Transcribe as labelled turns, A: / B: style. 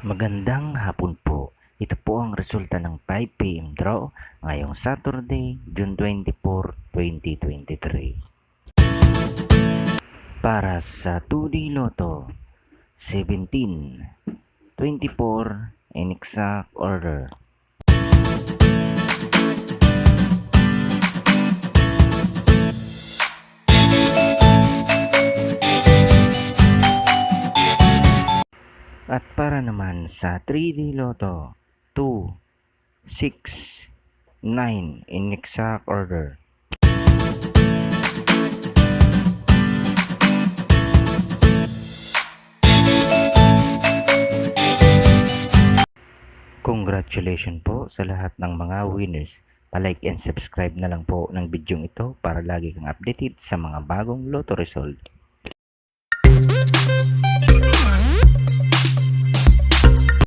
A: Magandang hapon po. Ito po ang resulta ng 5 PM draw ngayong Saturday, June 24, 2023. Para sa 2D Lotto, 17, 24 in exact order. At para naman sa 3D Lotto, 2, 6, 9 in exact order. Congratulations po sa lahat ng mga winners. Pa-like and subscribe na lang po ng bidyong ito para lagi kang updated sa mga bagong Lotto result.